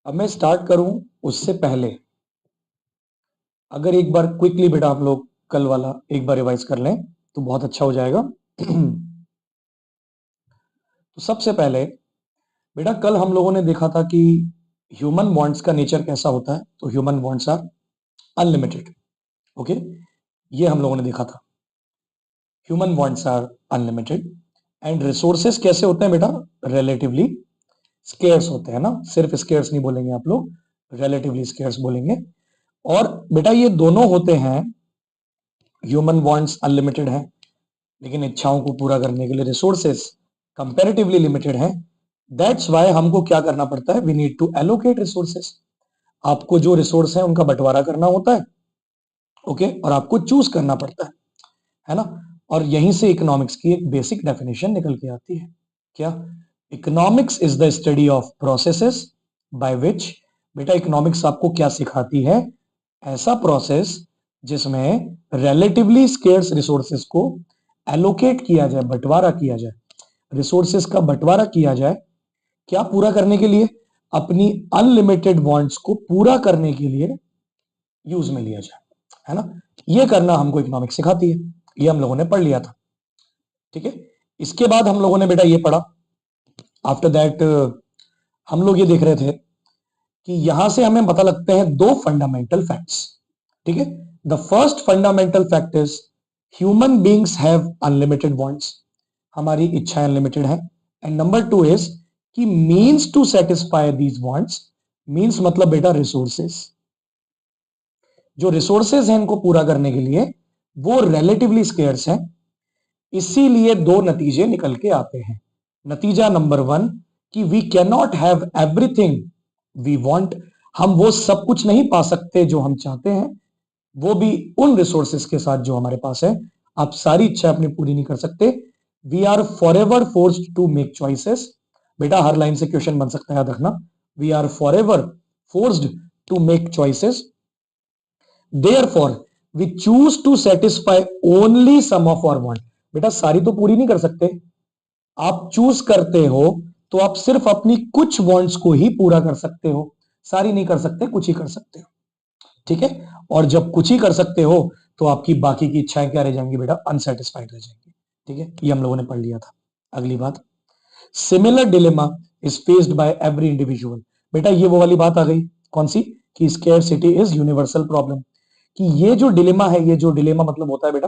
अब मैं स्टार्ट करूं उससे पहले अगर एक बार क्विकली बेटा आप लोग कल वाला एक बार रिवाइज कर लें तो बहुत अच्छा हो जाएगा। तो सबसे पहले बेटा कल हम लोगों ने देखा था कि ह्यूमन बॉन्ड्स का नेचर कैसा होता है। तो human bonds are unlimited. Okay, ये हम लोगों ने देखा था। Human bonds are unlimited and resources कैसे होते हैं बेटा? रिलेटिवली स्केर्स होते हैं ना। सिर्फ स्केर्स नहीं बोलेंगे आप लोग, रिलेटिवली स्केर्स बोलेंगे। और बेटा ये दोनों होते हैं, ह्यूमन बॉन्ड्स अनलिमिटेड है लेकिन इच्छाओं को पूरा करने के लिए रिसोर्सेस कंपैरेटिवली लिमिटेड है। दैट्स वाई हमको क्या करना पड़ता है? We need to allocate resources. आपको जो रिसोर्स है उनका बंटवारा करना होता है। ओके, और आपको चूज करना पड़ता है ना। और यहीं से इकोनॉमिक्स की एक बेसिक डेफिनेशन निकल के आती है। क्या? Economics is the study of processes by विच। बेटा इकोनॉमिक्स आपको क्या सिखाती है? ऐसा प्रोसेस जिसमें रिलेटिवली स्केर्स रिसोर्सेस को एलोकेट किया जाए, बंटवारा किया जाए, रिसोर्सेस का बंटवारा किया जाए। क्या पूरा करने के लिए? अपनी अनलिमिटेड वांट्स को पूरा करने के लिए यूज में लिया जाए, है ना। ये करना हमको इकोनॉमिक्स सिखाती है। ये हम लोगों ने पढ़ लिया था। ठीक है, इसके बाद हम लोगों ने बेटा ये पढ़ा। आफ्टर दैट हम लोग ये देख रहे थे कि यहां से हमें पता लगते हैं दो फंडामेंटल फैक्ट्स। ठीक है, the first fundamental fact is human beings have unlimited wants. हमारी इच्छाएं अनलिमिटेड है। एंड नंबर टू इज कि means to satisfy these wants, means मतलब बेटा रिसोर्सेस, जो रिसोर्सेज हैं इनको पूरा करने के लिए वो रिलेटिवली स्केर्स हैं। इसीलिए दो नतीजे निकल के आते हैं। नतीजा नंबर वन कि we can not have everything we want. हम वो सब कुछ नहीं पा सकते जो हम चाहते हैं, वो भी उन रिसोर्सेस के साथ जो हमारे पास है। आप सारी इच्छा अपनी पूरी नहीं कर सकते। We are for ever forced to make choices. बेटा हर लाइन से क्वेश्चन बन सकता है, याद रखना। We are for ever forced to make choices, therefore we choose to satisfy only some of our want. बेटा सारी तो पूरी नहीं कर सकते, आप चूज करते हो तो आप सिर्फ अपनी कुछ वांट्स को ही पूरा कर सकते हो, सारी नहीं कर सकते, कुछ ही कर सकते हो। ठीक है, और जब कुछ ही कर सकते हो तो आपकी बाकी की इच्छाएं क्या रह जाएंगी बेटा? अनसेटिस्फाइड रह जाएंगी। ठीक है, ये हम लोगों ने पढ़ लिया था। अगली बात, similar dilemma is faced by every individual. बेटा ये वो वाली बात आ गई, कौन सी? कि स्केर्सिटी इज यूनिवर्सल प्रॉब्लम। कि ये जो डिलेमा है, ये जो डिलेमा मतलब होता है बेटा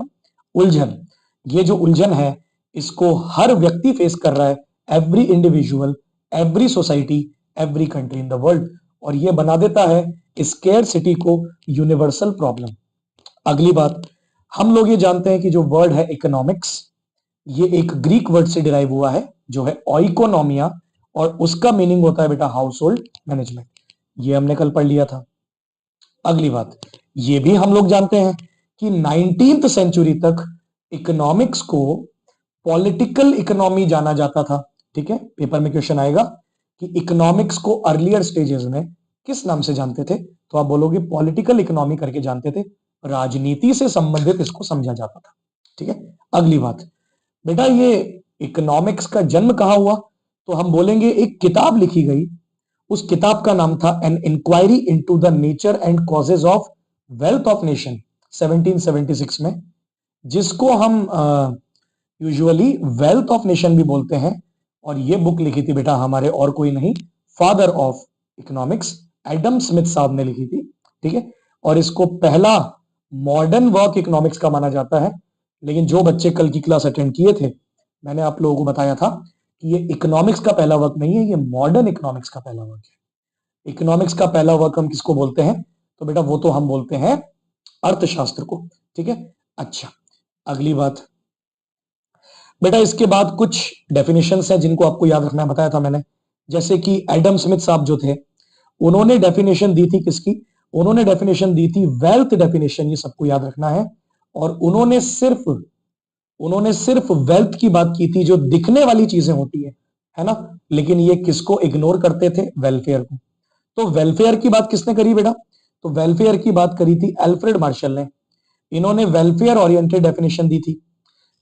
उलझन, ये जो उलझन है इसको हर व्यक्ति फेस कर रहा है। Every individual, every society, every country in the world. और ये बना देता है स्केर्सिटी को यूनिवर्सल प्रॉब्लम। अगली बात, हम लोग ये जानते हैं कि जो वर्ड है इकोनॉमिक्स, ये एक ग्रीक वर्ड से डिराइव हुआ है जो है ओइकोनोमिया, और उसका मीनिंग होता है बेटा हाउस होल्ड मैनेजमेंट। ये हमने कल पढ़ लिया था। अगली बात, ये भी हम लोग जानते हैं कि 19th सेंचुरी तक इकोनॉमिक्स को पॉलिटिकल इकोनॉमी जाना जाता था। ठीक है, पेपर में क्वेश्चन आएगा कि इकोनॉमिक्स को अर्लियर स्टेजेस में किस नाम से जानते थे, तो आप बोलोगे पॉलिटिकल इकोनॉमी करके जानते थे। राजनीति से संबंधित इसको समझा जाता था। ठीक है, अगली बात, बेटा ये इकोनॉमिक्स का जन्म कहां हुआ? तो हम बोलेंगे एक किताब लिखी गई, उस किताब का नाम था an inquiry into the nature and causes of wealth of nation, 1776 में, जिसको हम यूजुअली वेल्थ ऑफ नेशन भी बोलते हैं। और ये बुक लिखी थी बेटा हमारे और कोई नहीं, father of economics Adam Smith साहब ने लिखी थी। ठीक है, और इसको पहला मॉडर्न वर्क इकोनॉमिक्स का माना जाता है। लेकिन जो बच्चे कल की क्लास अटेंड किए थे, मैंने आप लोगों को बताया था कि ये इकोनॉमिक्स का पहला वर्क नहीं है, ये मॉडर्न इकोनॉमिक्स का पहला वर्क है। इकोनॉमिक्स का पहला वर्क हम किसको बोलते हैं? तो बेटा वो तो हम बोलते हैं अर्थशास्त्र को। ठीक है, अच्छा अगली बात, बेटा इसके बाद कुछ डेफिनेशंस हैं जिनको आपको याद रखना बताया था मैंने। जैसे कि एडम स्मिथ साहब जो थे, उन्होंने डेफिनेशन दी थी किसकी? उन्होंने डेफिनेशन दी थी वेल्थ डेफिनेशन, ये सबको याद रखना है। और उन्होंने सिर्फ वेल्थ की बात की थी जो दिखने वाली चीजें होती है ना। लेकिन ये किसको इग्नोर करते थे? वेलफेयर को। तो वेलफेयर की बात किसने करी बेटा? तो वेलफेयर की बात करी थी अल्फ्रेड मार्शल ने। इन्होंने वेलफेयर ओरिएंटेड डेफिनेशन दी थी।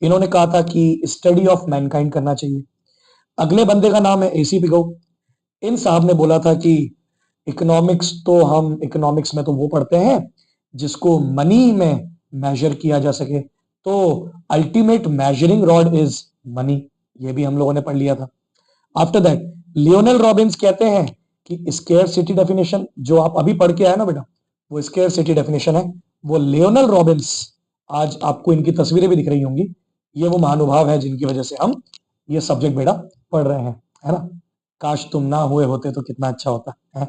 इन्होंने कहा था कि स्टडी ऑफ मैनकाइंड करना चाहिए। अगले बंदे का नाम है एसी पिगो। इन साहब ने बोला था कि इकोनॉमिक्स तो हम इकोनॉमिक्स में तो वो पढ़ते हैं जिसको मनी में मेजर किया जा सके, तो ultimate measuring rod is money, ये भी हम लोगों ने पढ़ लिया था। आफ्टर दैट लियोनेल रॉबिन्स कहते हैं कि स्केयरसिटी डेफिनेशन जो आप अभी पढ़ के आए ना बेटा, वो स्केयरसिटी डेफिनेशन है, वो लियोनेल रॉबिन्स, आज आपको इनकी तस्वीरें भी दिख रही होंगी, ये वो महानुभाव है जिनकी वजह से हम ये सब्जेक्ट बेटा पढ़ रहे हैं, है ना। काश तुम ना हुए होते तो कितना अच्छा होता है,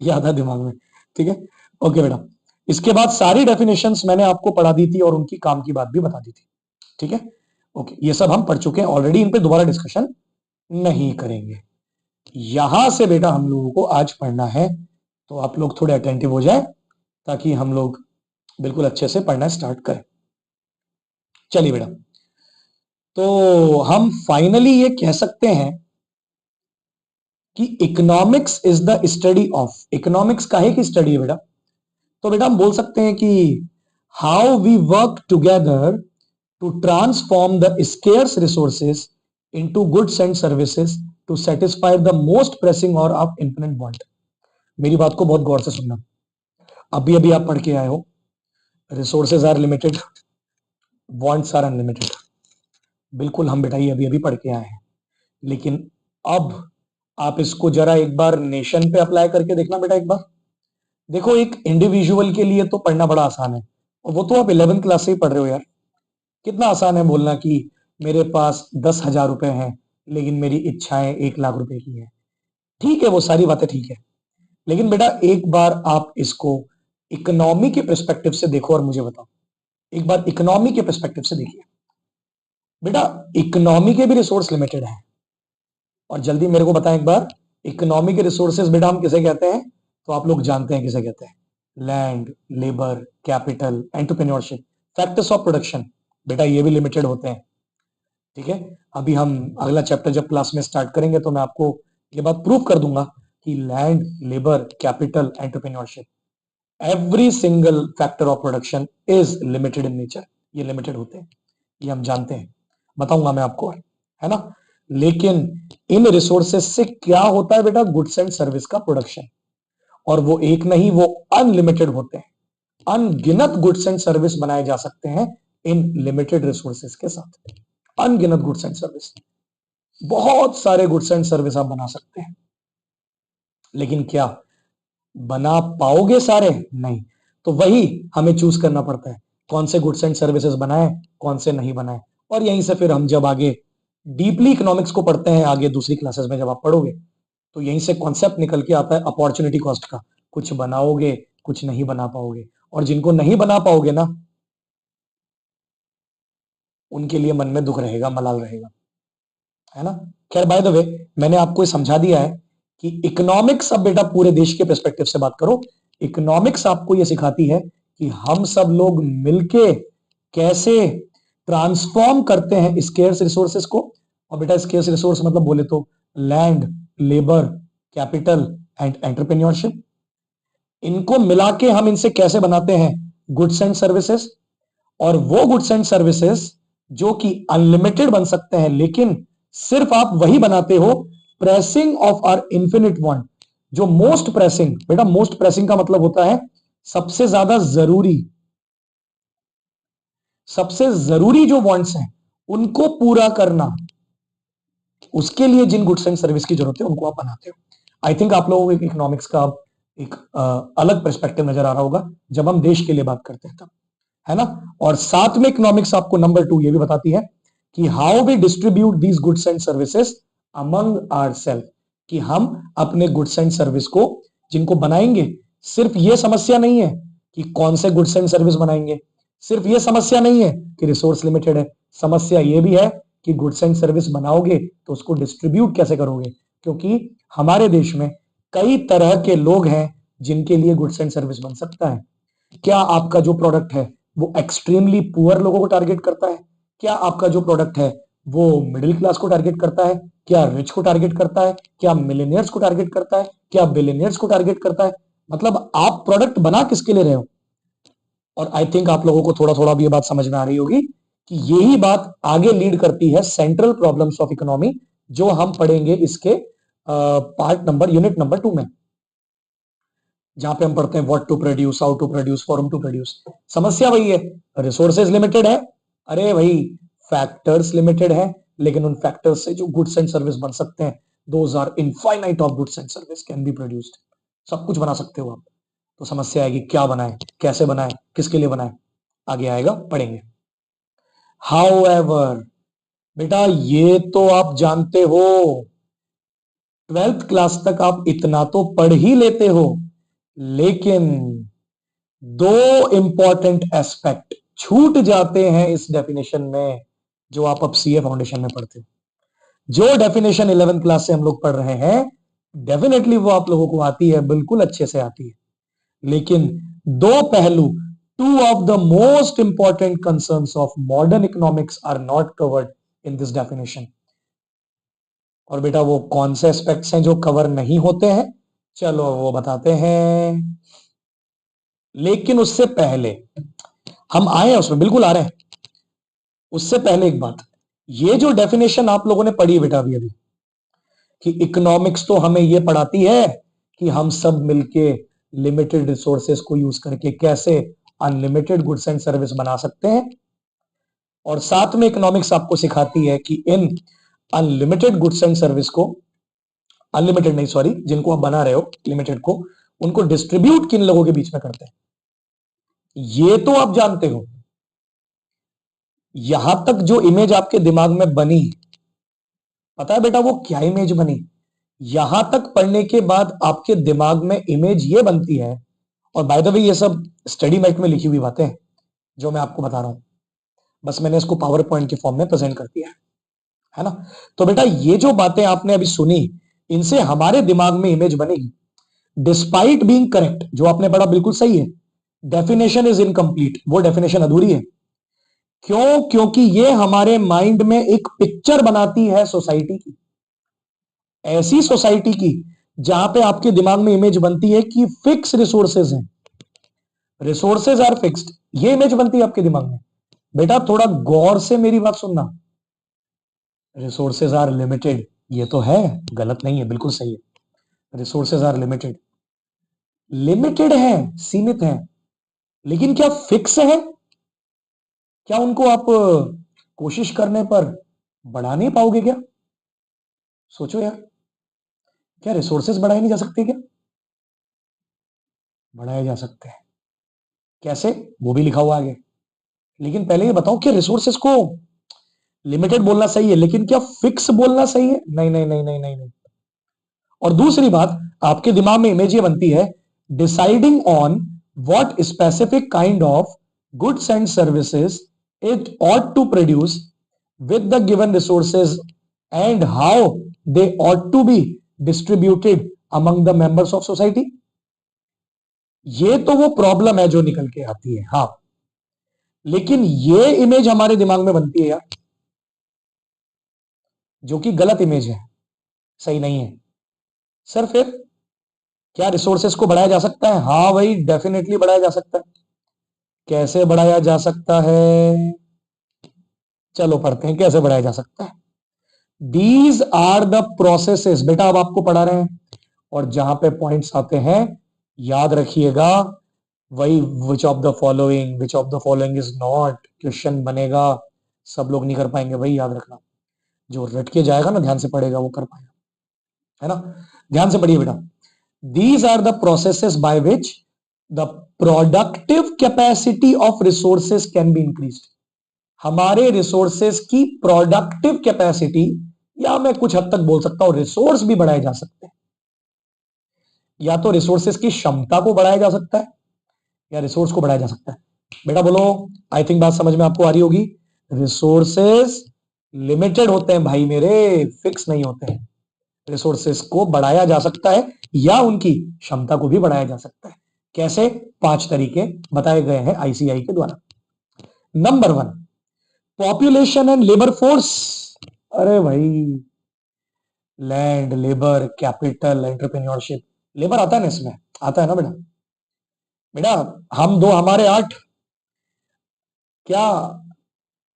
याद है दिमाग में, ठीक है। ओके बेटा, इसके बाद सारी डेफिनेशंस मैंने आपको पढ़ा दी थी और उनकी काम की बात भी बता दी थी, ठीक है। ओके, ये सब हम पढ़ चुके हैं ऑलरेडी, इन पे दोबारा डिस्कशन नहीं करेंगे। यहां से बेटा हम लोगों को आज पढ़ना है, तो आप लोग थोड़े अटेंटिव हो जाए ताकि हम लोग बिल्कुल अच्छे से पढ़ना स्टार्ट करें। चलिए बेटा, तो हम फाइनली ये कह सकते हैं कि economics is the study of, economics का है कि स्टडी है बेटा, तो बेटा हम बोल सकते हैं कि how we work together to transform the scarce resources into goods and services to satisfy the most pressing और ऑफ इन्फिनिट वांट। मेरी बात को बहुत गौर से सुनना, अभी अभी आप पढ़ के आए हो, resources are limited, wants are unlimited, बिल्कुल हम बेटा ये अभी अभी पढ़ के आए हैं, लेकिन अब आप इसको जरा एक बार नेशन पे अप्लाई करके देखना बेटा एक बार। देखो, एक इंडिविजुअल के लिए तो पढ़ना बड़ा आसान है, और वो तो आप 11th क्लास से ही पढ़ रहे हो यार। कितना आसान है बोलना कि मेरे पास 10,000 रुपए हैं लेकिन मेरी इच्छाएं 1 लाख रुपए की है। ठीक है, वो सारी बातें ठीक है, लेकिन बेटा एक बार आप इसको इकोनॉमी के पर्सपेक्टिव से देखो और मुझे बताओ, एक बार इकोनॉमी के पर्सपेक्टिव से देखिए बेटा, इकोनॉमी के भी रिसोर्स लिमिटेड है, और जल्दी मेरे को बताएं एक बार, इकोनॉमी के रिसोर्सेज बेटा हम किसे कहते हैं, तो आप लोग जानते हैं किसे कहते हैं, land, labour, capital, entrepreneurship, factors of production, बेटा ये भी लिमिटेड होते हैं, ठीक है। अभी हम अगला चैप्टर जब क्लास में स्टार्ट करेंगे तो मैं आपको ये बात प्रूव कर दूंगा कि land, labour, capital, entrepreneurship, every single factor of production is limited in nature, ये लिमिटेड होते हैं, ये हम जानते हैं, बताऊंगा मैं आपको, है ना। लेकिन इन रिसोर्सेस से क्या होता है बेटा, गुड्स एंड सर्विस का प्रोडक्शन, और वो एक नहीं, वो अनलिमिटेड होते हैं, अनगिनत गुड्स एंड सर्विस बनाए जा सकते हैं इन लिमिटेड रिसोर्सेस के साथ, अनगिनत गुड्स एंड सर्विस, बहुत सारे गुड्स एंड सर्विस आप बना सकते हैं, लेकिन क्या बना पाओगे सारे? नहीं, तो वही हमें चूज करना पड़ता है, कौन से गुड्स एंड सर्विसेज बनाए, कौन से नहीं बनाए, और यहीं से फिर हम जब आगे डीपली इकोनॉमिक्स को पढ़ते हैं, आगे दूसरी क्लासेस में जब आप पढ़ोगे, तो यहीं से कॉन्सेप्ट निकल के आता है अपॉर्चुनिटी कॉस्ट का, कुछ बनाओगे कुछ नहीं बना पाओगे, और जिनको नहीं बना पाओगे ना, उनके लिए मन में दुख रहेगा, मलाल रहेगा, है ना। खैर बाय द वे, मैंने आपको ये समझा दिया है कि इकोनॉमिक्स, अब बेटा पूरे देश के पर्सपेक्टिव से बात करो, इकोनॉमिक्स आपको ये सिखाती है कि हम सब लोग मिलके कैसे ट्रांसफॉर्म करते हैं स्केर्स रिसोर्सेस को, और बेटा स्केर्स रिसोर्स मतलब बोले तो land, labour, capital and entrepreneurship, इनको मिला के हम इनसे कैसे बनाते हैं गुड्स एंड सर्विसेज, और वो गुड्स एंड सर्विसेज जो कि अनलिमिटेड बन सकते हैं, लेकिन सिर्फ आप वही बनाते हो pressing of our infinite want, जो मोस्ट प्रेसिंग, बेटा मोस्ट प्रेसिंग का मतलब होता है सबसे ज्यादा जरूरी, सबसे जरूरी जो वांट्स हैं उनको पूरा करना, उसके लिए जिन गुड्स एंड सर्विस की जरूरत है उनको आप बनाते हो। आई थिंक आप लोगों को इकोनॉमिक्स का एक अलग पर्सपेक्टिव नजर आ रहा होगा जब हम देश के लिए बात करते हैं तब, है ना। और साथ में इकोनॉमिक्स आपको नंबर 2 ये भी बताती है कि how we distribute these goods and services among ourself, कि हम अपने गुड्स एंड सर्विस को जिनको बनाएंगे, सिर्फ ये समस्या नहीं है कि कौन से गुड्स एंड सर्विस बनाएंगे, सिर्फ ये समस्या नहीं है कि रिसोर्स लिमिटेड है, समस्या ये भी है कि गुड्स एंड सर्विस बनाओगे तो उसको डिस्ट्रीब्यूट कैसे करोगे, क्योंकि हमारे देश में कई तरह के लोग हैं जिनके लिए गुड्स एंड सर्विस बन सकता है। क्या आपका जो प्रोडक्ट है वो एक्सट्रीमली पुअर लोगों को टारगेट करता है, क्या आपका जो प्रोडक्ट है वो मिडिल क्लास को टारगेट करता है, क्या रिच को टारगेट करता है, क्या मिलेनियर्स को टारगेट करता है, क्या बिलियनियर्स को टारगेट करता है, मतलब आप प्रोडक्ट बना किसके लिए रहे हो। और आई थिंक आप लोगों को थोड़ा थोड़ा भी ये बात समझ में आ रही होगी कि यही बात आगे लीड करती है सेंट्रल प्रॉब्लम्स ऑफ इकोनॉमी, जो हम पढ़ेंगे इसके पार्ट नंबर यूनिट नंबर 2 में। जहां पे हम पढ़ते हैं what to produce, how to produce, for whom to produce. समस्या वही है, रिसोर्सेज लिमिटेड है। अरे भाई, फैक्टर्स लिमिटेड है, लेकिन उन फैक्टर्स से जो गुड्स एंड सर्विस बन सकते हैं, those are infinite of goods and service can be produced. सब कुछ बना सकते हो आप। तो समस्या आएगी, क्या बनाए, कैसे बनाए, किसके लिए बनाए, आगे आएगा, पढ़ेंगे। हाउएवर, बेटा ये तो आप जानते हो, 12th क्लास तक आप इतना तो पढ़ ही लेते हो, लेकिन दो इंपॉर्टेंट एस्पेक्ट छूट जाते हैं इस डेफिनेशन में, जो आप अब सीए फाउंडेशन में पढ़ते हो। जो डेफिनेशन 11th क्लास से हम लोग पढ़ रहे हैं, डेफिनेटली वो आप लोगों को आती है, बिल्कुल अच्छे से आती है, लेकिन दो पहलू, two of the most important concerns of modern economics are not covered in this definition. और बेटा वो कौन से एस्पेक्ट्स हैं जो कवर नहीं होते हैं, चलो वो बताते हैं। लेकिन उससे पहले हम आए हैं उसमें, बिल्कुल आ रहे हैं। उससे पहले एक बात, ये जो डेफिनेशन आप लोगों ने पढ़ी बेटा अभी अभी, कि इकोनॉमिक्स तो हमें ये पढ़ाती है कि हम सब मिलके लिमिटेड रिसोर्सेस को यूज करके कैसे अनलिमिटेड गुड्स एंड सर्विस बना सकते हैं, और साथ में इकोनॉमिक्स आपको सिखाती है कि इन अनलिमिटेड गुड्स एंड सर्विस को, अनलिमिटेड नहीं सॉरी, जिनको आप बना रहे हो लिमिटेड को, उनको डिस्ट्रीब्यूट किन लोगों के बीच में करते हैं। ये तो आप जानते हो। यहां तक जो इमेज आपके दिमाग में बनी, पता है बेटा वो क्या इमेज बनी? यहां तक पढ़ने के बाद आपके दिमाग में इमेज ये बनती है, और बाय द वे ये सब स्टडी मेट में लिखी हुई बातें जो मैं आपको बता रहा हूं, बस मैंने इसको पावर पॉइंट के फॉर्म में प्रेजेंट कर दिया है ना। तो बेटा ये जो बातें आपने अभी सुनी, इनसे हमारे दिमाग में इमेज बनेगी, डिस्पाइट बीइंग करेक्ट, जो आपने पढ़ा बिल्कुल सही है, डेफिनेशन इज इनकम्प्लीट, वो डेफिनेशन अधूरी है। क्यों? क्योंकि ये हमारे माइंड में एक पिक्चर बनाती है सोसाइटी की, ऐसी सोसाइटी की जहां पे आपके दिमाग में इमेज बनती है कि फिक्स रिसोर्सेज हैं, रिसोर्सेज आर फिक्स्ड, ये इमेज बनती है आपके दिमाग में। बेटा थोड़ा गौर से मेरी बात सुनना, रिसोर्सेज आर लिमिटेड, ये तो है, गलत नहीं है, बिल्कुल सही है। रिसोर्सेज आर लिमिटेड, लिमिटेड है, सीमित है, लेकिन क्या फिक्स है? क्या उनको आप कोशिश करने पर बढ़ा नहीं पाओगे क्या? सोचो यार, क्या रिसोर्सेज बढ़ाए नहीं जा सकते क्या? बढ़ाए जा सकते हैं, कैसे, वो भी लिखा हुआ आगे। लेकिन पहले ये बताओ कि रिसोर्सेज को लिमिटेड बोलना सही है, लेकिन क्या फिक्स बोलना सही है? नहीं नहीं नहीं नहीं नहीं नहीं। और दूसरी बात, आपके दिमाग में इमेज ये बनती है, deciding on what specific kind of goods and services it ought to produce with the given resources and how they ought to be distributed among the members of society। ये तो वो प्रॉब्लम है जो निकल के आती है, हाँ, लेकिन ये इमेज हमारे दिमाग में बनती है यार, जो कि गलत इमेज है, सही नहीं है। सर फिर क्या रिसोर्सेस को बढ़ाया जा सकता है? हाँ भाई, डेफिनेटली बढ़ाया जा सकता है। कैसे बढ़ाया जा सकता है? चलो पढ़ते हैं कैसे बढ़ाया जा सकता है। दीज आर द प्रोसेसेस, बेटा अब आपको पढ़ा रहे हैं, और जहां पे पॉइंट्स आते हैं याद रखिएगा, वही which of the following is not, question बनेगा, सब लोग नहीं कर पाएंगे भाई, याद रखना। जो रट के जाएगा ना, ध्यान से पढ़ेगा, वो कर पाएगा, है ना। ध्यान से पढ़िए बेटा, these are the processes by which the productive capacity of resources can be increased. हमारे रिसोर्सेस की प्रोडक्टिव कैपेसिटी, या मैं कुछ हद तक बोल सकता हूं रिसोर्स भी बढ़ाए जा सकते हैं, या तो रिसोर्सेस की क्षमता को बढ़ाया जा सकता है, या रिसोर्स को बढ़ाया जा सकता है। बेटा बोलो, आई थिंक बात समझ में आपको आ रही होगी। रिसोर्सेस लिमिटेड होते हैं भाई मेरे, फिक्स नहीं होते हैं। रिसोर्सेस को बढ़ाया जा सकता है, या उनकी क्षमता को भी बढ़ाया जा सकता है। कैसे? 5 तरीके बताए गए हैं आईसीआई के द्वारा। Number 1, population and labour force. अरे भाई, land, labour, capital, entrepreneurship, labour आता है ना इसमें, आता है ना बेटा। बेटा हम 2 हमारे 8, क्या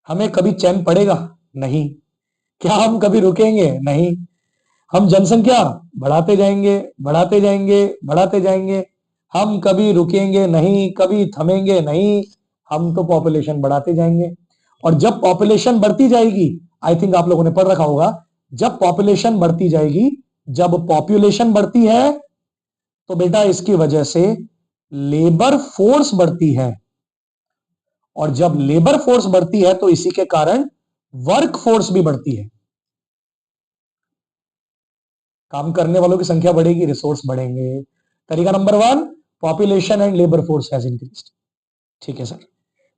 हमें कभी चैन पड़ेगा? नहीं। क्या हम कभी रुकेंगे? नहीं। हम जनसंख्या बढ़ाते जाएंगे, बढ़ाते जाएंगे, बढ़ाते जाएंगे, हम कभी रुकेंगे नहीं, कभी थमेंगे नहीं, हम तो पॉपुलेशन बढ़ाते जाएंगे। और जब पॉपुलेशन बढ़ती जाएगी, आई थिंक आप लोगों ने पढ़ रखा होगा, जब पॉपुलेशन बढ़ती जाएगी, जब पॉपुलेशन बढ़ती है तो बेटा इसकी वजह से लेबर फोर्स बढ़ती है, और जब लेबर फोर्स बढ़ती है तो इसी के कारण वर्क फोर्स भी बढ़ती है। काम करने वालों की संख्या बढ़ेगी, रिसोर्स बढ़ेंगे। तरीका number 1, population and labour force has increased. ठीक है सर।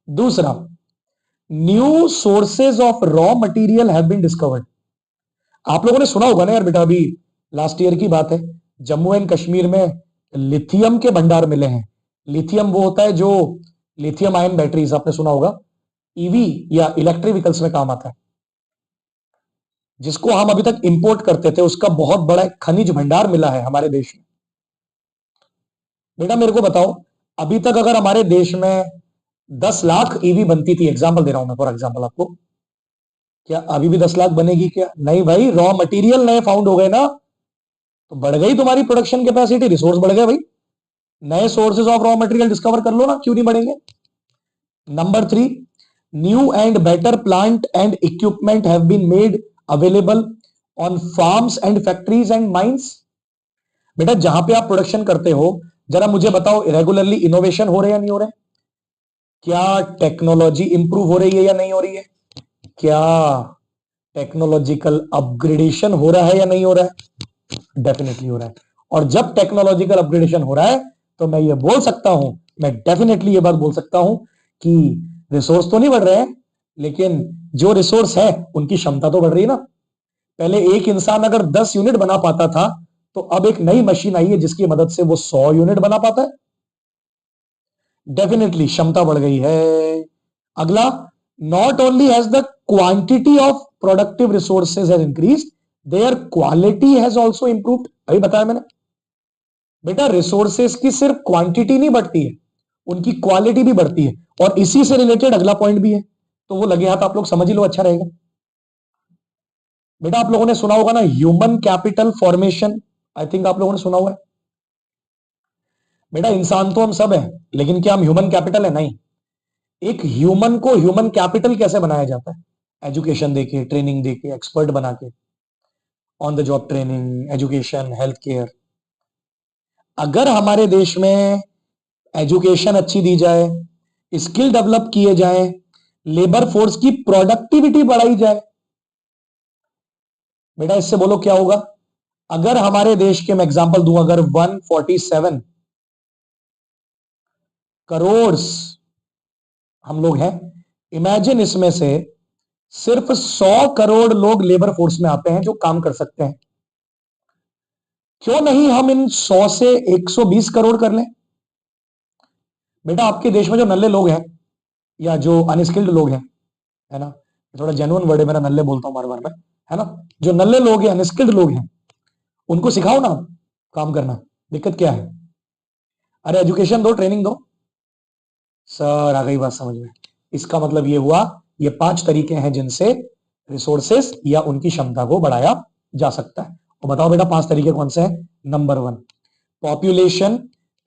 दूसरा, new sources of raw material have been discovered. आप लोगों ने सुना होगा ना यार बेटा, अभी लास्ट ईयर की बात है, जम्मू एंड कश्मीर में लिथियम के भंडार मिले हैं। लिथियम वो होता है जो लिथियम आयन बैटरीज, आपने सुना होगा, ईवी या इलेक्ट्रिक व्हीकल्स में काम आता है, जिसको हम अभी तक इंपोर्ट करते थे, उसका बहुत बड़ा खनिज भंडार मिला है हमारे देश में। बेटा मेरे को बताओ, अभी तक अगर हमारे देश में 10 लाख ईवी बनती थी, एग्जाम्पल दे रहा हूं मैं फॉर एग्जाम्पल आपको, क्या अभी भी 10 लाख बनेगी क्या? नहीं भाई, रॉ मटेरियल नए फाउंड हो गए ना, तो बढ़ गई तुम्हारी प्रोडक्शन कैपेसिटी, रिसोर्स बढ़ गए भाई। नए sources of raw material discover कर लो ना, क्यों नहीं बढ़ेंगे? Number 3, new and better plant and equipment have been made available on farms and factories and mines. बेटा जहां पे आप प्रोडक्शन करते हो, जरा मुझे बताओ, रेगुलरली इनोवेशन हो रहे या नहीं हो रहे? क्या टेक्नोलॉजी इंप्रूव हो रही है या नहीं हो रही है? क्या टेक्नोलॉजिकल अपग्रेडेशन हो रहा है या नहीं हो रहा है? डेफिनेटली हो रहा है। और जब टेक्नोलॉजिकल अपग्रेडेशन हो रहा है तो मैं ये बोल सकता हूं, मैं डेफिनेटली ये बात बोल सकता हूं कि रिसोर्स तो नहीं बढ़ रहे हैं, लेकिन जो रिसोर्स है उनकी क्षमता तो बढ़ रही है ना। पहले एक इंसान अगर 10 यूनिट बना पाता था, तो अब एक नई मशीन आई है जिसकी मदद से वो 100 यूनिट बना पाता है। डेफिनेटली क्षमता बढ़ गई है। अगला, not only has the quantity of productive resources has increase, there quality has also improved. अभी बताया मैंने बेटा, रिसोर्सेज की सिर्फ क्वांटिटी नहीं बढ़ती है, उनकी क्वालिटी भी बढ़ती है। और इसी से रिलेटेड अगला पॉइंट भी है, तो वो लगे हाथ आप लोग समझ ही लो, अच्छा रहेगा। बेटा आप लोगों ने सुना होगा ना, human capital formation, I think आप लोगों ने सुना हुआ है। बेटा इंसान तो हम सब हैं, लेकिन क्या हम ह्यूमन कैपिटल है? नहीं। एक ह्यूमन को ह्यूमन कैपिटल कैसे बनाया जाता है? एजुकेशन देके, ट्रेनिंग देके, एक्सपर्ट बना के, on the job training, education, health care. अगर हमारे देश में एजुकेशन अच्छी दी जाए, स्किल डेवलप किए जाए, लेबर फोर्स की प्रोडक्टिविटी बढ़ाई जाए, बेटा इससे बोलो क्या होगा? अगर हमारे देश के, मैं एग्जांपल दूं, अगर 147 करोड़ हम लोग हैं, इमेजिन इसमें से सिर्फ 100 करोड़ लोग लेबर फोर्स में आते हैं जो काम कर सकते हैं। क्यों नहीं हम इन 100 से 120 करोड़ कर लें? बेटा आपके देश में जो नल्ले लोग हैं या जो अनस्किल्ड लोग हैं, है ना, थोड़ा जेन्युइन वर्ड है मेरा, नल्ले बोलता हूं बार बार मैं, है ना, जो नल्ले लोग हैं, अनस्किल्ड लोग हैं, उनको सिखाओ ना काम करना, दिक्कत क्या है? अरे एजुकेशन दो, ट्रेनिंग दो। सर आ गई बात समझ में। इसका मतलब ये हुआ, ये 5 तरीके हैं जिनसे रिसोर्सेस या उनकी क्षमता को बढ़ाया जा सकता है। और बताओ बेटा 5 तरीके कौन से हैं? Number 1, population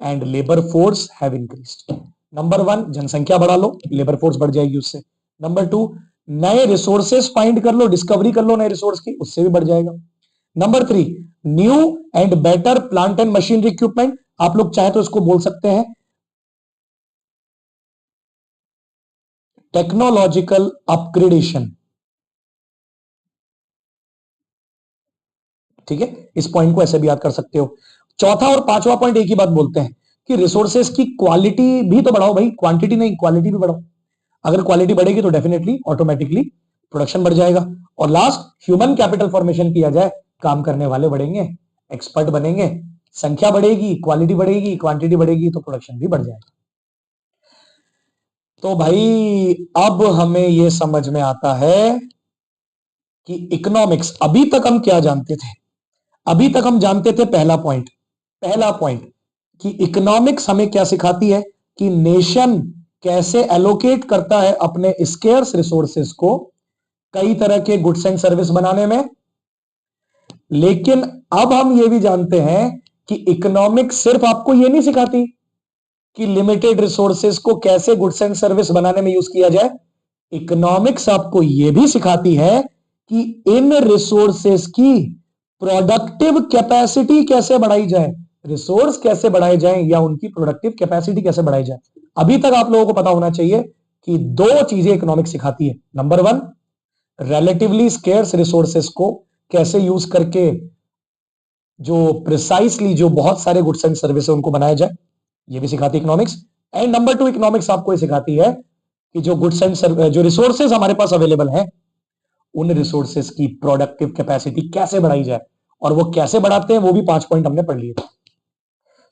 and labour force have increased. Number 1, जनसंख्या बढ़ा लो, लेबर फोर्स बढ़ जाएगी उससे। नंबर 2, नए रिसोर्सेस फाइंड कर लो, डिस्कवरी कर लो नए रिसोर्स की, उससे भी बढ़ जाएगा। Number 3, new and better plant and machinery equipment, आप लोग चाहे तो इसको बोल सकते हैं टेक्नोलॉजिकल अपग्रेडेशन। ठीक है, इस पॉइंट को ऐसे भी याद कर सकते हो। चौथा और पांचवा पॉइंट एक ही बात बोलते हैं कि रिसोर्सेज की क्वालिटी भी तो बढ़ाओ भाई, क्वांटिटी नहीं, क्वालिटी भी बढ़ाओ। अगर क्वालिटी बढ़ेगी तो डेफिनेटली ऑटोमेटिकली प्रोडक्शन बढ़ जाएगा। और लास्ट, ह्यूमन कैपिटल फॉर्मेशन किया जाए, काम करने वाले बढ़ेंगे, एक्सपर्ट बनेंगे, संख्या बढ़ेगी, क्वालिटी बढ़ेगी, क्वांटिटी बढ़ेगी, तो प्रोडक्शन भी बढ़ जाएगा। तो भाई अब हमें यह समझ में आता है कि इकोनॉमिक्स, अभी तक हम क्या जानते थे? अभी तक हम जानते थे पहला पॉइंट कि इकोनॉमिक्स हमें क्या सिखाती है कि नेशन कैसे एलोकेट करता है अपने स्केर्स रिसोर्सेस को कई तरह के गुड्स एंड सर्विस बनाने में। लेकिन अब हम ये भी जानते हैं कि इकोनॉमिक्स सिर्फ आपको ये नहीं सिखाती कि लिमिटेड रिसोर्सेज को कैसे गुड्स एंड सर्विस बनाने में यूज किया जाए। इकोनॉमिक्स आपको यह भी सिखाती है कि इन रिसोर्सेज की प्रोडक्टिव कैपेसिटी कैसे बढ़ाई जाए, रिसोर्स कैसे बढ़ाए जाए या उनकी प्रोडक्टिव कैपेसिटी कैसे बढ़ाई जाए। अभी तक आप लोगों को पता होना चाहिए कि दो चीजें इकोनॉमिक्स सिखाती है। Number one, relatively scarce resources को कैसे यूज करके जो प्रिसाइसली जो बहुत सारे गुड्स एंड सर्विस है उनको बनाया जाए, ये भी सिखाती है economics. And number to, economics आपको ये सिखाती है कि जो गुड्स एंड जो रिसोर्सेज हमारे पास अवेलेबल है उन रिसोर्सेज की प्रोडक्टिव कैपेसिटी कैसे बढ़ाई जाए, और वो कैसे बढ़ाते हैं वो भी 5 पॉइंट हमने पढ़ लिए।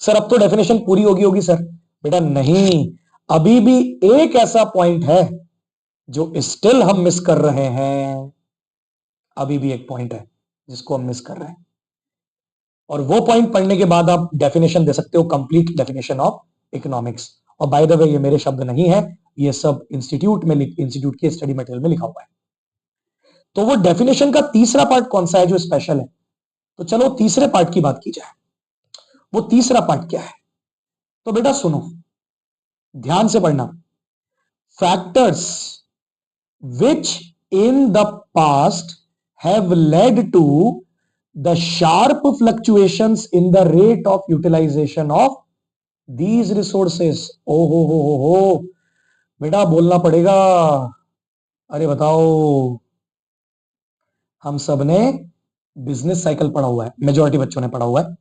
सर अब तो डेफिनेशन पूरी होगी होगी सर, बेटा नहीं, अभी भी एक ऐसा पॉइंट है जो स्टिल हम मिस कर रहे हैं। अभी भी एक पॉइंट है जिसको हम मिस कर रहे हैं, और वो पॉइंट पढ़ने के बाद आप डेफिनेशन दे सकते हो, कंप्लीट डेफिनेशन ऑफ इकोनॉमिक्स। और बाय द वे ये मेरे शब्द नहीं है, ये सब इंस्टीट्यूट के स्टडी मटेरियल में लिखा हुआ है। तो वो डेफिनेशन का तीसरा पार्ट कौन सा है जो स्पेशल है, तो चलो तीसरे पार्ट की बात की जाए। वो तीसरा पार्ट क्या है, तो बेटा सुनो, ध्यान से पढ़ना। Factors which in the past have led to the sharp fluctuations in the rate of utilization of these resources। ओ हो, बेटा बोलना पड़ेगा। अरे बताओ, हम सब ने बिजनेस साइकिल पढ़ा हुआ है, मेजॉरिटी बच्चों ने पढ़ा हुआ है।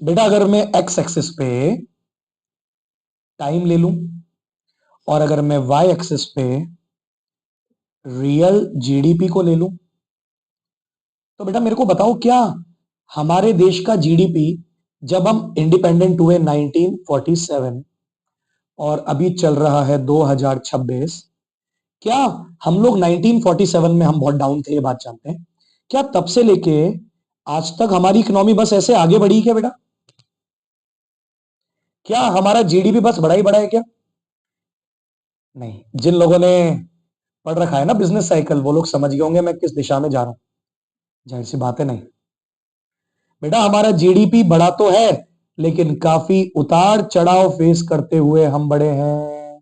बेटा अगर मैं एक्स एक्सिस पे टाइम ले लूं और अगर मैं वाई एक्सिस पे रियल जीडीपी को ले लूं, तो बेटा मेरे को बताओ, क्या हमारे देश का जीडीपी जब हम इंडिपेंडेंट हुए 1947 और अभी चल रहा है 2026, क्या हम लोग 1947 में हम बहुत डाउन थे, ये बात जानते हैं, क्या तब से लेके आज तक हमारी इकोनॉमी बस ऐसे आगे बढ़ी क्या बेटा? क्या हमारा जीडीपी बस बढ़ा ही बढ़ा है क्या? नहीं। जिन लोगों ने पढ़ रखा है ना बिजनेस साइकिल, वो लोग समझ गए होंगे मैं किस दिशा में जा रहा हूं। जाहिर सी बात है, नहीं बेटा, हमारा जीडीपी बढ़ा तो है लेकिन काफी उतार चढ़ाव फेस करते हुए हम बढ़े हैं।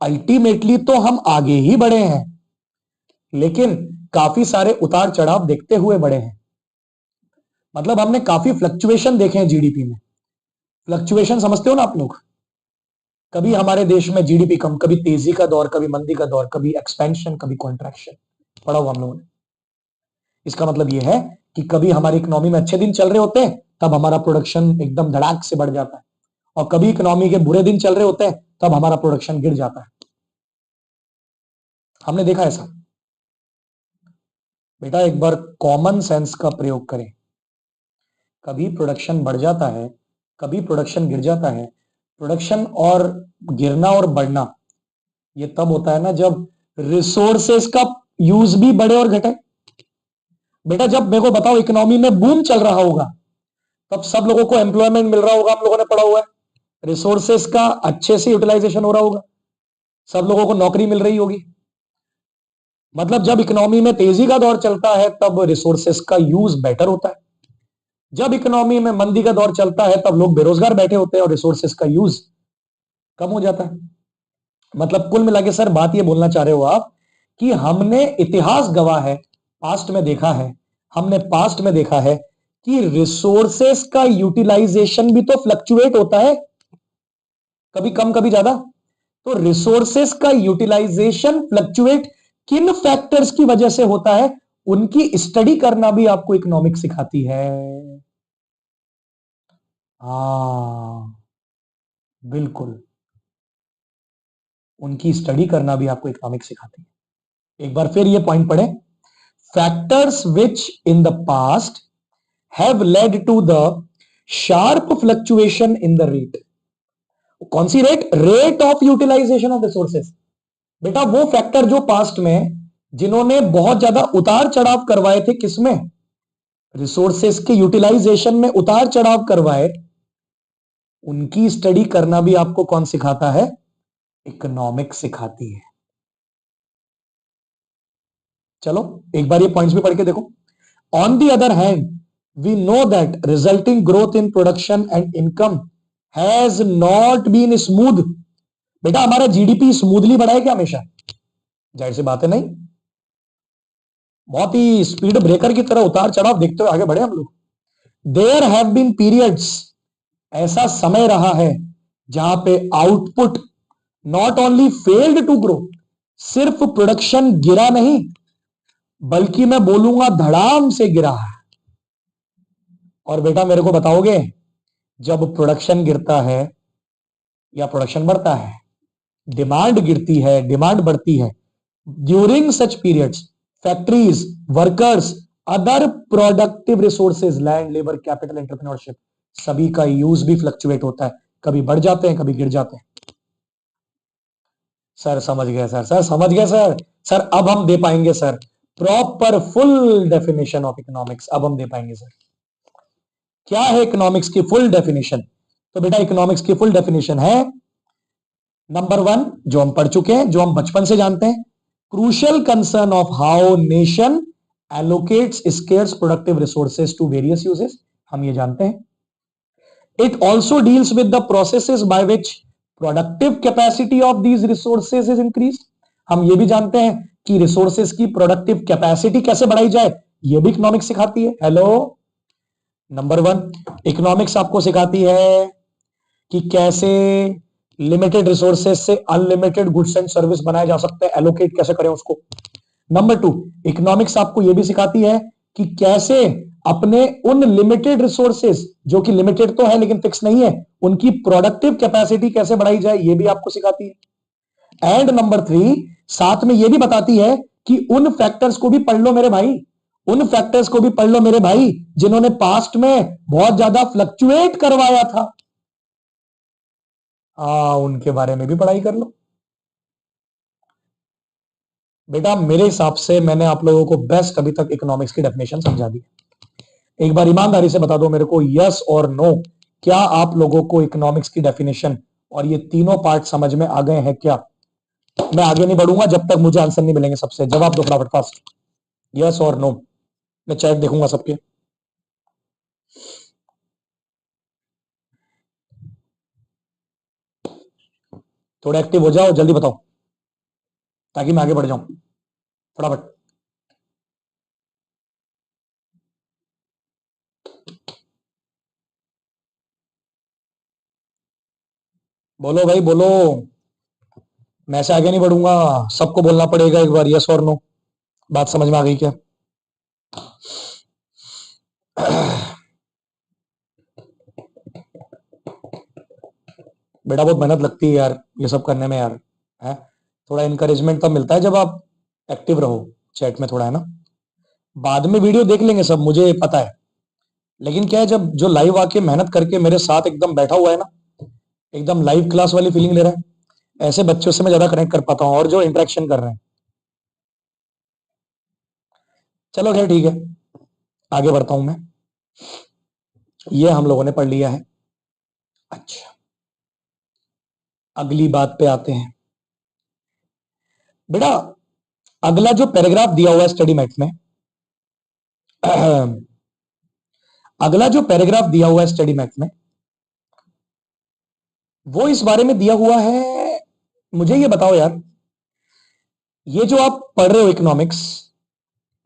अल्टीमेटली तो हम आगे ही बढ़े हैं, लेकिन काफी सारे उतार चढ़ाव देखते हुए बढ़े हैं। मतलब हमने काफी फ्लक्चुएशन देखे हैं जीडीपी में। फ्लक्चुएशन समझते हो ना आप लोग? कभी हमारे देश में जीडीपी कम, कभी तेजी का दौर, कभी मंदी का दौर, कभी एक्सपेंशन, कभी कॉन्ट्रैक्शन, पढ़ा हुआ हम लोगों ने। इसका मतलब यह है कि कभी हमारी इकोनॉमी में अच्छे दिन चल रहे होते हैं तब हमारा प्रोडक्शन एकदम धड़ाक से बढ़ जाता है, और कभी इकोनॉमी के बुरे दिन चल रहे होते हैं तब हमारा प्रोडक्शन गिर जाता है। हमने देखा ऐसा। बेटा एक बार कॉमन सेंस का प्रयोग करें। कभी प्रोडक्शन बढ़ जाता है, कभी प्रोडक्शन गिर जाता है। प्रोडक्शन और गिरना और बढ़ना ये तब होता है ना जब रिसोर्सेस का यूज भी बढ़े और घटे। बेटा जब मेरे को बताओ इकोनॉमी में बूम चल रहा होगा तब सब लोगों को एम्प्लॉयमेंट मिल रहा होगा, हम लोगों ने पढ़ा हुआ है, रिसोर्सेस का अच्छे से यूटिलाइजेशन हो रहा होगा, सब लोगों को नौकरी मिल रही होगी। मतलब जब इकोनॉमी में तेजी का दौर चलता है तब रिसोर्सेस का यूज बेटर होता है, जब इकोनॉमी में मंदी का दौर चलता है तब लोग बेरोजगार बैठे होते हैं और रिसोर्सेस का यूज कम हो जाता है। मतलब कुल मिला के सर बात ये बोलना चाह रहे हो आप कि हमने इतिहास गवाह है, पास्ट में देखा है, हमने पास्ट में देखा है कि रिसोर्सेस का यूटिलाइजेशन भी तो फ्लक्चुएट होता है, कभी कम कभी ज्यादा। तो रिसोर्सेस का यूटिलाइजेशन फ्लक्चुएट किन फैक्टर्स की वजह से होता है, उनकी स्टडी करना भी आपको इकोनॉमिक्स सिखाती है। हाँ बिल्कुल, उनकी स्टडी करना भी आपको इकोनॉमिक्स सिखाती है। एक बार फिर ये पॉइंट पढ़े। Factors which in the past have led to the sharp fluctuation in the rate. कौन सी rate? Rate of utilisation of resources. बेटा वो फैक्टर जो पास्ट में जिन्होंने बहुत ज्यादा उतार चढ़ाव करवाए थे, किसमें? रिसोर्सेस के यूटिलाइजेशन में उतार चढ़ाव करवाए, उनकी स्टडी करना भी आपको कौन सिखाता है? इकोनॉमिक्स सिखाती है। चलो एक बार ये पॉइंट्स भी पढ़ के देखो। On the other hand we know that resulting growth in production and income has not been smooth. बेटा हमारा जीडीपी स्मूथली बढ़ा है क्या हमेशा? जाहिर सी बात है नहीं। बहुत ही स्पीड ब्रेकर की तरह उतार चढ़ाव देखते हुए आगे बढ़े हम लोग। देयर हैव बीन पीरियड्स, ऐसा समय रहा है जहां पे output not only failed to grow, सिर्फ प्रोडक्शन गिरा नहीं बल्कि मैं बोलूंगा धड़ाम से गिरा है। और बेटा मेरे को बताओगे, जब प्रोडक्शन गिरता है या प्रोडक्शन बढ़ता है? डिमांड गिरती है, डिमांड बढ़ती है। During such periods factories, workers, other productive resources, land, labour, capital, entrepreneurship, सभी का यूज भी फ्लक्चुएट होता है, कभी बढ़ जाते हैं कभी गिर जाते हैं। सर समझ गए सर, सर समझ गए सर। सर अब हम दे पाएंगे sir proper full definition of economics, अब हम दे पाएंगे सर। क्या है इकोनॉमिक्स की फुल डेफिनेशन? तो बेटा इकोनॉमिक्स की फुल डेफिनेशन है, नंबर 1 जो हम पढ़ चुके हैं, जो हम बचपन से जानते हैं, crucial concern of how nation allocates scarce productive resources to various uses, हम ये जानते हैं। It also deals with the processes by which productive capacity of these resources is increase, हम ये भी जानते हैं कि रिसोर्सेज की प्रोडक्टिव कैपेसिटी कैसे बढ़ाई जाए, ये भी इकोनॉमिक्स सिखाती है। हेलो, नंबर 1 इकोनॉमिक्स आपको सिखाती है कि कैसे लिमिटेड रिसोर्सेज से अनलिमिटेड गुड्स एंड सर्विस बनाए जा सकते हैं, एलोकेट कैसे करें उसको। नंबर 2 इकोनॉमिक्स आपको यह भी सिखाती है कि कैसे अपने उन लिमिटेड रिसोर्सेज, जो कि लिमिटेड तो है लेकिन फिक्स नहीं है, उनकी प्रोडक्टिव कैपेसिटी कैसे बढ़ाई जाए, यह भी आपको सिखाती है। एंड नंबर 3 साथ में यह भी बताती है कि उन फैक्टर्स को भी पढ़ लो मेरे भाई, उन फैक्टर्स को भी पढ़ लो मेरे भाई जिन्होंने पास्ट में बहुत ज्यादा फ्लक्चुएट करवाया था, उनके बारे में भी पढ़ाई कर लो। बेटा मेरे हिसाब से मैंने आप लोगों को बेस्ट अभी तक इकोनॉमिक्स की डेफिनेशन समझा दी। एक बार ईमानदारी से बता दो मेरे को, यस और नो, क्या आप लोगों को इकोनॉमिक्स की डेफिनेशन और ये तीनों पार्ट समझ में आ गए हैं क्या? मैं आगे नहीं बढ़ूंगा जब तक मुझे आंसर नहीं मिलेंगे सबसे। जवाब दो फटाफट फास्ट, यस और नो। मैं चैट देखूंगा सबके। थोड़ा एक्टिव हो जाओ, जल्दी बताओ ताकि मैं आगे बढ़ जाऊं फटाफट। बोलो भाई बोलो, मैं ऐसे आगे नहीं बढ़ूंगा, सबको बोलना पड़ेगा एक बार यस और नो। बात समझ में आ गई क्या? बेटा बहुत मेहनत लगती है यार ये सब करने में यार, है थोड़ा इनकरेजमेंट तब मिलता है जब आप एक्टिव रहो चैट में थोड़ा, है ना। बाद में वीडियो देख लेंगे सब, मुझे पता है, लेकिन क्या है जब जो लाइव आके मेहनत करके मेरे साथ एकदम बैठा हुआ है ना, एकदम लाइव क्लास वाली फीलिंग ले रहा है, ऐसे बच्चों से मैं ज्यादा कनेक्ट कर पाता हूँ और जो इंटरेक्शन कर रहे हैं। चलो खैर ठीक है, आगे बढ़ता हूं मैं। ये हम लोगों ने पढ़ लिया है। अच्छा, अगली बात पे आते हैं। बेटा अगला जो पैराग्राफ दिया हुआ है स्टडी मैट में, अगला जो पैराग्राफ दिया हुआ है स्टडी मैट में, वो इस बारे में दिया हुआ है, मुझे ये बताओ यार, ये जो आप पढ़ रहे हो इकोनॉमिक्स,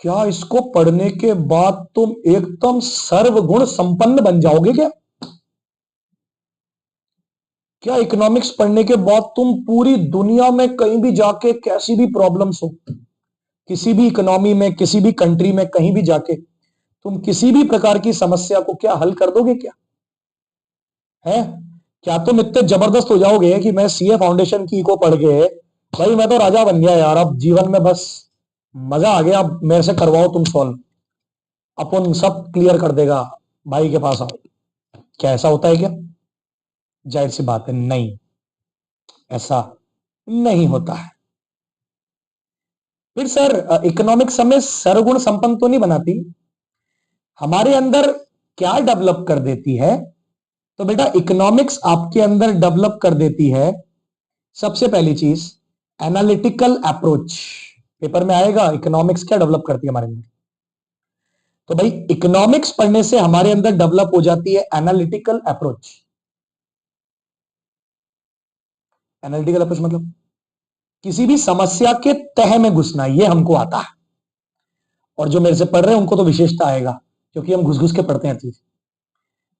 क्या इसको पढ़ने के बाद तुम एकदम सर्वगुण संपन्न बन जाओगे क्या? क्या इकोनॉमिक्स पढ़ने के बाद तुम पूरी दुनिया में कहीं भी जाके कैसी भी प्रॉब्लम्स हो, किसी भी इकोनॉमी में, किसी भी कंट्री में, कहीं भी जाके तुम किसी भी प्रकार की समस्या को क्या हल कर दोगे क्या? है क्या तुम इतने जबरदस्त हो जाओगे कि मैं सीए फाउंडेशन की को पढ़ के भाई मैं तो राजा बन गया यार, अब जीवन में बस मजा आ गया, अब मेरे से करवाओ तुम सॉल्व, अपन सब क्लियर कर देगा, भाई के पास आओ। क्या ऐसा होता है क्या? जाहिर सी बात है नहीं, ऐसा नहीं होता है। फिर सर इकोनॉमिक्स हमें सर्वगुण संपन्न तो नहीं बनाती, हमारे अंदर क्या डेवलप कर देती है? तो बेटा इकोनॉमिक्स आपके अंदर डेवलप कर देती है सबसे पहली चीज एनालिटिकल अप्रोच। पेपर में आएगा इकोनॉमिक्स क्या डेवलप करती है हमारे अंदर, तो भाई इकोनॉमिक्स पढ़ने से हमारे अंदर डेवलप हो जाती है एनालिटिकल अप्रोच। एनालिटिकल अप्रोच मतलब किसी भी समस्या के तह में घुसना, ये हमको आता है। और जो मेरे से पढ़ रहे हैं उनको तो विशेषता आएगा, क्योंकि हम घुस घुस के पढ़ते हैं हर चीज।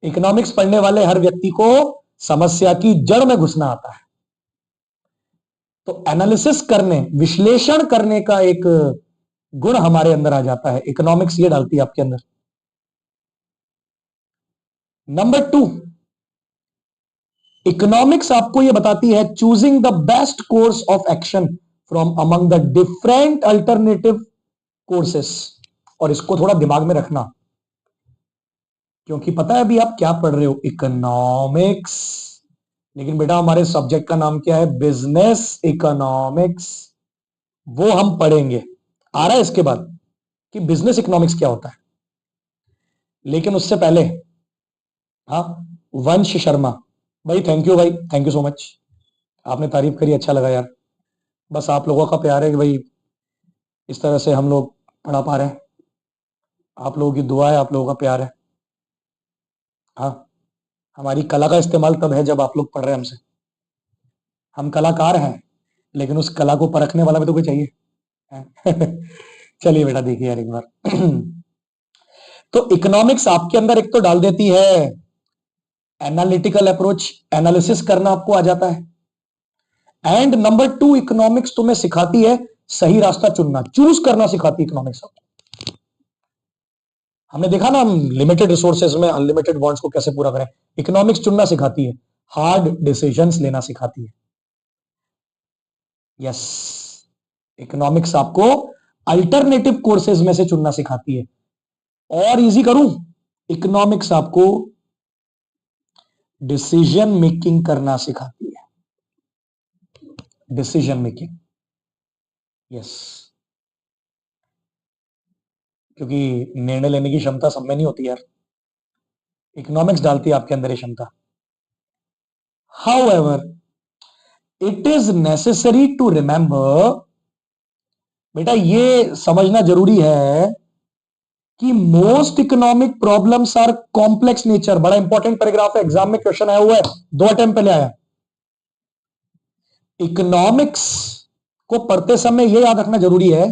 इकोनॉमिक्स पढ़ने वाले हर व्यक्ति को समस्या की जड़ में घुसना आता है। तो एनालिसिस करने, विश्लेषण करने का एक गुण हमारे अंदर आ जाता है, इकोनॉमिक्स ये डालती है आपके अंदर। नंबर 2, इकोनॉमिक्स आपको यह बताती है choosing the best course of action from among the different alternative courses. और इसको थोड़ा दिमाग में रखना, क्योंकि पता है अभी आप क्या पढ़ रहे हो, इकोनॉमिक्स, लेकिन बेटा हमारे सब्जेक्ट का नाम क्या है, बिजनेस इकोनॉमिक्स। वो हम पढ़ेंगे, आ रहा है इसके बाद कि बिजनेस इकोनॉमिक्स क्या होता है। लेकिन उससे पहले, हाँ, वंश शर्मा भाई, थैंक यू भाई, थैंक यू सो मच। आपने तारीफ करी, अच्छा लगा यार। बस आप लोगों का प्यार है कि भाई इस तरह से हम लोग पढ़ा पा रहे हैं। आप लोगों की दुआ है, आप लोगों का प्यार है। हाँ, हमारी कला का इस्तेमाल तब है जब आप लोग पढ़ रहे हैं हमसे। हम कलाकार हैं, लेकिन उस कला को परखने वाला भी तो कोई चाहिए। चलिए बेटा देखिए यार एक बार। तो इकोनॉमिक्स आपके अंदर एक तो डाल देती है एनालिटिकल अप्रोच, एनालिसिस करना आपको आ जाता है। एंड नंबर 2, इकोनॉमिक्स तुम्हें सिखाती है सही रास्ता चुनना, चूज करना सिखाती है इकोनॉमिक्स। हमने देखा ना, हम लिमिटेड रिसोर्सेज में अनलिमिटेड वांट्स को कैसे पूरा करें। इकोनॉमिक्स चुनना सिखाती है, हार्ड डिसीजंस लेना सिखाती है। यस, इकोनॉमिक्स आपको अल्टरनेटिव कोर्सेज में से चुनना सिखाती है। और इजी करूं, इकोनॉमिक्स आपको डिसीजन मेकिंग करना सिखाती है, डिसीजन मेकिंग। यस, क्योंकि निर्णय लेने की क्षमता सब में नहीं होती यार, इकोनॉमिक्स डालती है आपके अंदर ये क्षमता। However it is necessary to remember, बेटा ये समझना जरूरी है कि most economic problems are complex nature. बड़ा इंपॉर्टेंट पैराग्राफ है, एग्जाम में क्वेश्चन आया हुआ है, 2 अटेम्प्ट पहले आया। इकोनॉमिक्स को पढ़ते समय यह याद रखना जरूरी है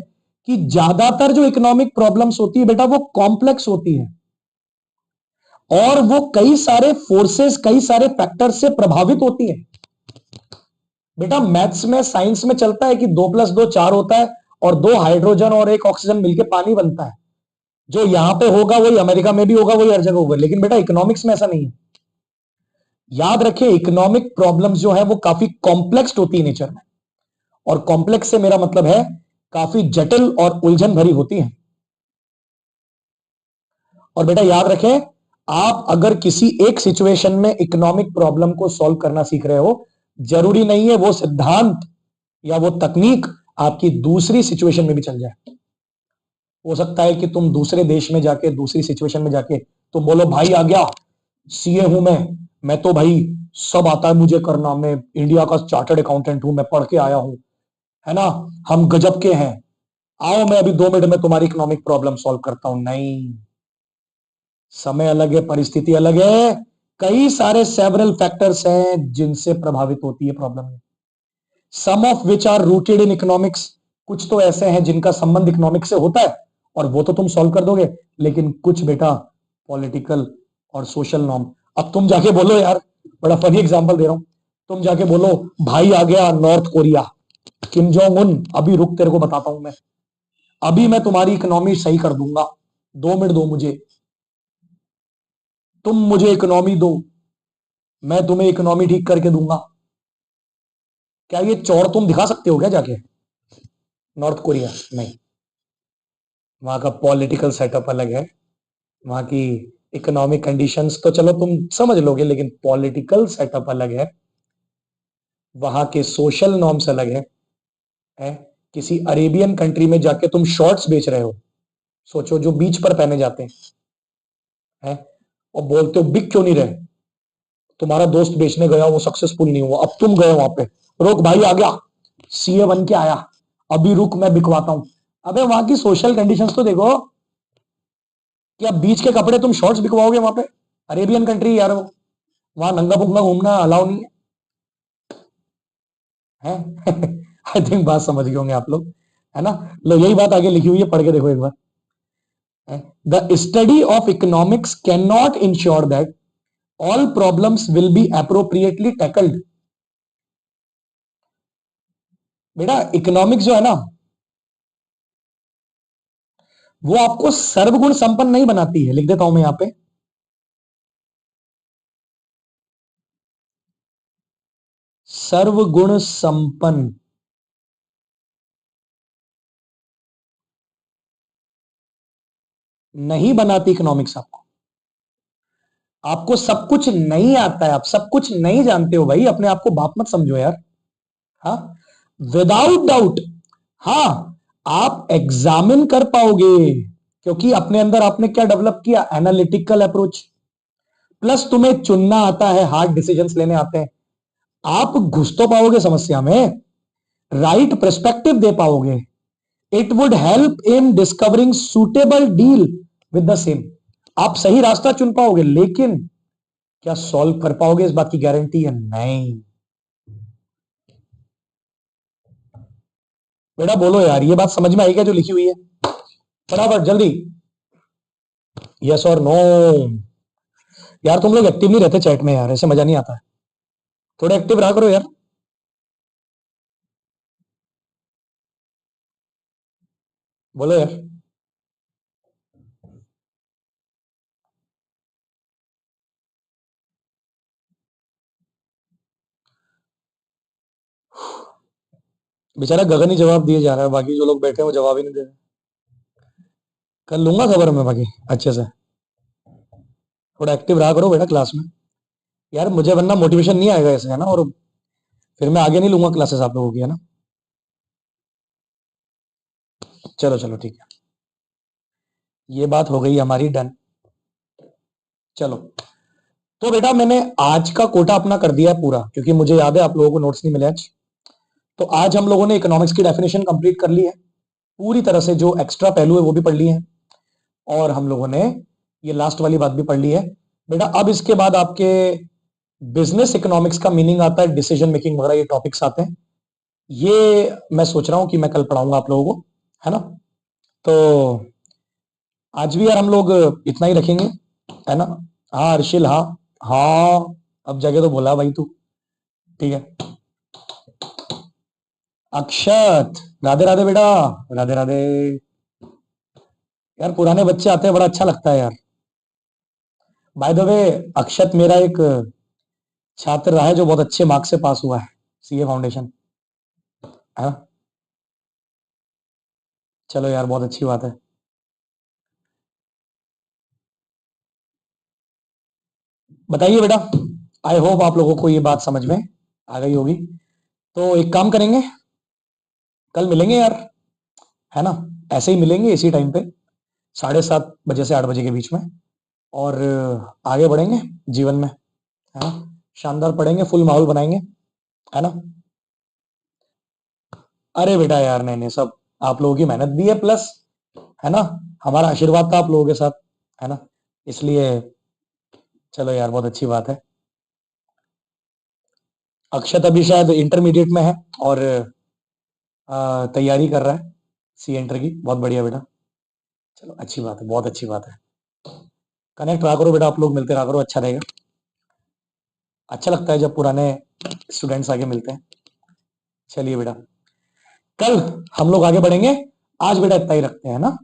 कि ज्यादातर जो इकोनॉमिक प्रॉब्लम्स होती है बेटा वो कॉम्प्लेक्स होती है, और वो कई सारे फोर्सेस, कई सारे फैक्टर्स से प्रभावित होती है। बेटा मैथ्स में, साइंस में चलता है कि 2+2 4 होता है, और 2 हाइड्रोजन और 1 ऑक्सीजन मिलकर पानी बनता है। जो यहां पे होगा वही अमेरिका में भी होगा, वही हर जगह होगा। लेकिन बेटा इकोनॉमिक्स में ऐसा नहीं है। याद रखिए, इकोनॉमिक प्रॉब्लम्स जो है वो काफी कॉम्प्लेक्स होती है नेचर में, और कॉम्प्लेक्स से मेरा मतलब है काफी जटिल और उलझन भरी होती है। और बेटा याद रखें, आप अगर किसी एक सिचुएशन में इकोनॉमिक प्रॉब्लम को सॉल्व करना सीख रहे हो, जरूरी नहीं है वो सिद्धांत या वो तकनीक आपकी दूसरी सिचुएशन में भी चल जाए। हो सकता है कि तुम दूसरे देश में जाके, दूसरी सिचुएशन में जाके तुम बोलो भाई आ गया, सीए हूं मैं तो भाई सब आता है मुझे करना, मैं इंडिया का चार्टर्ड अकाउंटेंट हूं, मैं पढ़ के आया हूं, है ना, हम गजब के हैं, आओ मैं अभी 2 मिनट में तुम्हारी इकोनॉमिक प्रॉब्लम सॉल्व करता हूं। नहीं, समय अलग है, परिस्थिति अलग है, कई सारे सेवरल फैक्टर्स हैं जिनसे प्रभावित होती है problem. Some of which are rooted in economics, कुछ तो ऐसे हैं जिनका संबंध इकोनॉमिक्स से होता है और वो तो तुम सॉल्व कर दोगे, लेकिन कुछ बेटा पॉलिटिकल और सोशल नॉर्म। अब तुम जाके बोलो यार, बड़ा फनी एग्जांपल दे रहा हूं, तुम जाके बोलो भाई आ गया north Korea, Kim Jong Un, अभी रुक तेरे को बताता हूं मैं, अभी मैं तुम्हारी इकोनॉमी सही कर दूंगा, 2 मिनट दो मुझे, तुम मुझे इकोनॉमी दो, मैं तुम्हें इकोनॉमी ठीक करके दूंगा। क्या ये चौड़ तुम दिखा सकते हो क्या जाके नॉर्थ कोरिया? नहीं, वहां का पॉलिटिकल सेटअप अलग है, वहां की इकोनॉमिक कंडीशंस तो चलो तुम समझ लोगे, लेकिन पॉलिटिकल सेटअप अलग है, वहां के सोशल नॉर्म्स अलग है? किसी अरेबियन कंट्री में जाके तुम शॉर्ट्स बेच रहे हो, सोचो, जो बीच पर पहने जाते हैं, और बोलते हो बिक क्यों नहीं रहे, तुम्हारा दोस्त बेचने गया, वो सक्सेसफुल नहीं हुआ, अब तुम गए वहां पे, रोक भाई आ गया, सीए बन के आया, अभी रुक मैं बिकवाता हूं। अबे वहां की सोशल कंडीशंस तो देखो, क्या बीच के कपड़े तुम शॉर्ट्स बिकवाओगे वहां पे? अरेबियन कंट्री यार वो, वहां नंगा पुंगा घूमना अलाउ नहीं है। है। आई थिंक बात समझ गए होंगे आप लोग, है ना। लो यही बात आगे लिखी हुई है, पढ़ के देखो एक बार। The study of economics can not ensure that all problems will be appropriately tackled. बेटा इकोनॉमिक्स जो है ना, वो आपको सर्वगुण संपन्न नहीं बनाती है। लिख देता हूं मैं यहां पे, सर्वगुण संपन्न नहीं बनाती इकोनॉमिक्स आपको। आपको सब कुछ नहीं आता है, आप सब कुछ नहीं जानते हो भाई, अपने आप को बाप मत समझो यार। हाँ, विदाउट डाउट। हाँ, आप एग्जामिन कर पाओगे, क्योंकि अपने अंदर आपने क्या डेवलप किया, एनालिटिकल अप्रोच। प्लस तुम्हें चुनना आता है, हार्ड डिसीजंस लेने आते हैं। आप घुस तो पाओगे समस्या में, राइट पर्सपेक्टिव दे पाओगे। It would help in discovering suitable deal with the same. आप सही रास्ता चुन पाओगे, लेकिन क्या सॉल्व कर पाओगे, इस बात की गारंटी है नहीं। बेटा बोलो यार, ये बात समझ में आई क्या जो लिखी हुई है? फटाफट जल्दी, यस और नो। यार तुम लोग एक्टिव नहीं रहते चैट में यार, ऐसे मजा नहीं आता है। थोड़ा एक्टिव रहा करो यार। बोलो यार। बेचारा गगन ही जवाब दिए जा रहा है, बाकी जो लोग बैठे हैं वो जवाब ही नहीं दे रहे। कर लूंगा खबर मैं बाकी अच्छे से। थोड़ा एक्टिव रहा करो बेटा क्लास में। यार मुझे वरना मोटिवेशन नहीं आएगा ऐसे, है ना, और फिर मैं आगे नहीं लूंगा क्लासेस आप लोगों की, है ना। चलो चलो ठीक है, ये बात हो गई हमारी डन। चलो, तो बेटा मैंने आज का कोटा अपना कर दिया है पूरा, क्योंकि मुझे याद है आप लोगों को नोट्स नहीं मिले आज। तो आज हम लोगों ने इकोनॉमिक्स की डेफिनेशन कंप्लीट कर ली है पूरी तरह से, जो एक्स्ट्रा पहलू है वो भी पढ़ लिए हैं, और हम लोगों ने ये लास्ट वाली बात भी पढ़ ली है। बेटा अब इसके बाद आपके बिजनेस इकोनॉमिक्स का मीनिंग आता है, डिसीजन मेकिंग वगैरह ये टॉपिक्स आते हैं। ये मैं सोच रहा हूं कि मैं कल पढ़ाऊंगा आप लोगों को, है ना। तो आज भी यार हम लोग इतना ही रखेंगे, है ना। हाँ अर्शिल, हाँ। हाँ, अब जगह तो बोला भाई तू। ठीक है। अक्षत, राधे राधे बेटा। राधे राधे। यार पुराने बच्चे आते हैं, बड़ा अच्छा लगता है यार। बाय द वे, अक्षत मेरा एक छात्र रहा है जो बहुत अच्छे मार्क्स से पास हुआ है, सीए फाउंडेशन, है ना। चलो यार, बहुत अच्छी बात है। बताइए बेटा, आई होप आप लोगों को ये बात समझ में आ गई होगी। तो एक काम करेंगे, कल मिलेंगे यार, है ना। ऐसे ही मिलेंगे इसी टाइम पे, 7:30 बजे से 8 बजे के बीच में, और आगे बढ़ेंगे जीवन में, है ना। शानदार पढ़ेंगे, फुल माहौल बनाएंगे, है ना। अरे बेटा यार, नहीं नहीं, सब आप लोगों की मेहनत भी है, प्लस, है ना, हमारा आशीर्वाद था आप लोगों के साथ, है ना, इसलिए। चलो यार, बहुत अच्छी बात है। अक्षत अभी शायद इंटरमीडिएट में है, और तैयारी कर रहा है सी एंटर की। बहुत बढ़िया बेटा, चलो अच्छी बात है, बहुत अच्छी बात है। कनेक्ट रहा करो बेटा, आप लोग मिलते रहा करो, अच्छा रहेगा। अच्छा लगता है जब पुराने स्टूडेंट्स आगे मिलते हैं। चलिए बेटा, कल हम लोग आगे बढ़ेंगे, आज बेटा इतना ही रखते हैं ना।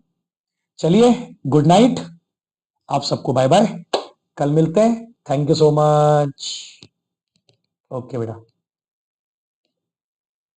चलिए, गुड नाइट, आप सबको बाय बाय, कल मिलते हैं। Thank you so much. Okay बेटा।